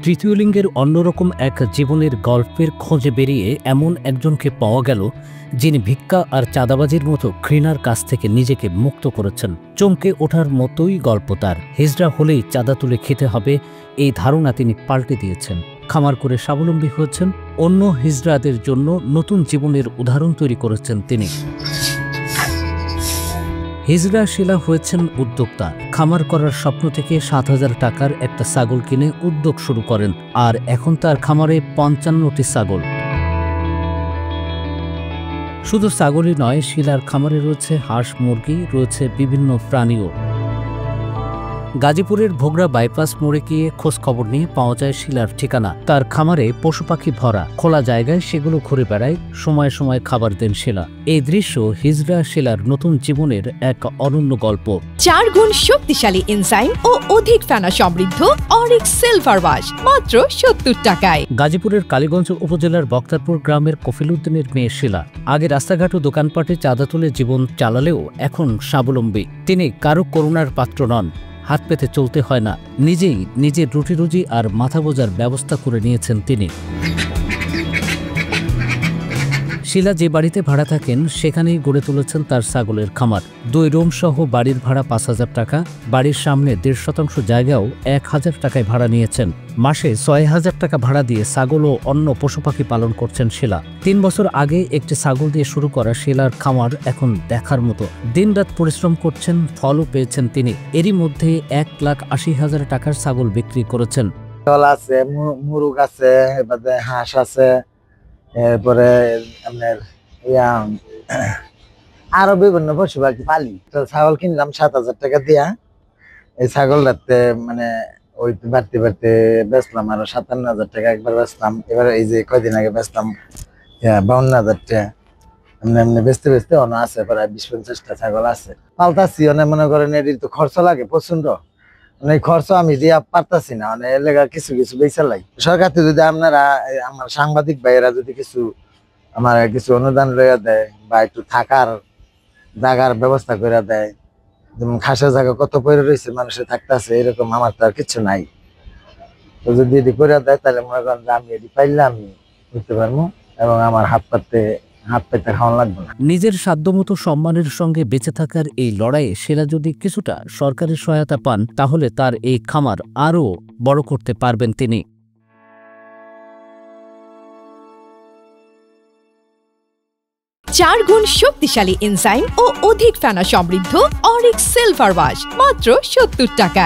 তৃতীয় লিঙ্গের অন্যরকম এক জীবনের গল্পের খোঁজে বেরিয়ে এমন একজনকে পাওয়া গেল যিনি ভিক্ষা আর চাঁদাবাজির মতো ঘৃণার কাছ থেকে নিজেকে মুক্ত করেছেন। চমকে ওঠার মতোই গল্প তার। হিজড়া হলেই চাঁদা তুলে খেতে হবে এই ধারণা তিনি পাল্টে দিয়েছেন। খামার করে স্বাবলম্বী হয়েছেন, অন্য হিজড়াদের জন্য নতুন জীবনের উদাহরণ তৈরি করেছেন তিনি। হিজড়া শিলা হয়েছেন উদ্যোক্তা। খামার করার স্বপ্ন থেকে ৭,০০০ টাকার একটা ছাগল কিনে উদ্যোগ শুরু করেন, আর এখন তার খামারে ৫৫টি ছাগল। শুধু ছাগলই নয়, শিলার খামারে রয়েছে হাঁস, মুরগি, রয়েছে বিভিন্ন প্রাণীও। গাজীপুরের ভোগড়া বাইপাস মোড়ে গিয়ে খোঁজ খবর নিয়ে পাওয়া যায় শিলার ঠিকানা। তার খামারে পশু পাখি ভরা, খোলা জায়গায় সেগুলো ঘুরে বেড়ায়, সময় সময় খাবার দেন শিলা। এই দৃশ্য হিজড়া শিলার নতুন জীবনের এক অনন্য গল্প। ৪ গুণ শক্তিশালী এনজাইম ও অধিক ফেনা সমৃদ্ধ অরিক সিলভার ওয়াশ মাত্র ৭০ টাকায়। গাজীপুরের কালীগঞ্জ উপজেলার বক্তারপুর গ্রামের কফিলউদ্দিনের মেয়ে শিলা আগে রাস্তাঘাট ও দোকানপাটে চাঁদা তুলে জীবন চালালেও এখন স্বাবলম্বী। তিনি কারো করুণার পাত্র নন। হাত পেতে চলতে হয় না, নিজেই নিজের রুটি রুজি আর মাথা বোঝার ব্যবস্থা করে নিয়েছেন তিনি। শিলা যে বাড়িতে ভাড়া থাকেন সেখানেই গড়ে তুলেছেন তার ছাগলের খামার। ২ রুম সহ বাড়ির ভাড়া ৫,০০০ টাকা। বাড়ির সামনে ১.৫% জায়গাও ১,০০০ টাকায় ভাড়া নিয়েছেন। মাসে ৬,০০০ টাকা ভাড়া দিয়ে ছাগল ও অন্য পশু পাখি পালন করছেন শিলা। ৩ বছর আগে একটি ছাগল দিয়ে শুরু করা শিলার খামার এখন দেখার মতো। দিনরাত পরিশ্রম করছেন, ফলও পেয়েছেন তিনি। এরই মধ্যে ১,৮০,০০০ টাকার ছাগল বিক্রি করেছেন। আছে, মুরগ আছে, হাঁস আছে, এরপরে আপনার আরো বিভিন্ন পশু পাখি পালি। ছাগল কিনলাম ৭,০০০ টাকা দিয়া। এই ছাগলটাতে মানে ওই বাড়তে বাড়তে বেচলাম আরো ৫৭,০০০ টাকা একবার বেচলাম। এবার এই যে কয়দিন আগে বেচলাম ৫২,০০০ টাকা। এমনি এমনি বেচতে বেচতে অনেক আছে, প্রায় ২০-৫০টা ছাগল আছে। পাল্টাচ্ছি, অনেক মনে করেন এর তো খরচ লাগে প্রচন্ড। অনেক খরচ আমি দিয়া পারতাছি না, অনেক এলাকা কিছু কিছু বেচা লাই। সরকার থেকে যদি আপনারা, আমার সাংবাদিক ভাইয়েরা যদি কিছু আমার কিছু অনুদান লইয়া দেয় বা একটু থাকার জায়গার ব্যবস্থা করে দেয়, যেমন খাসা জায়গা কত পড়ে রয়েছে মানুষের থাকতেছে, এরকম আমার তো আর কিছু নাই। তো যদি এটি করে দেয় তাহলে মনে করেন যে আমি এটি পাইলে আমি করতে পারবো এবং আমার হাত পেতে খাওয়ানো লাগবে না। নিজের সাধ্যমতো সম্মানের সঙ্গে বেঁচে থাকার এই লড়াইয়ে শিলা যদি কিছুটা সরকারি সহায়তা পান, তাহলে তার এই খামার আরও বড় করতে পারবেন তিনি। ৪ গুণ শক্তিশালী এনজাইম ও অধিক ফেনা সমৃদ্ধ অরিক সিলভার ওয়াশ মাত্র ৭০ টাকায়।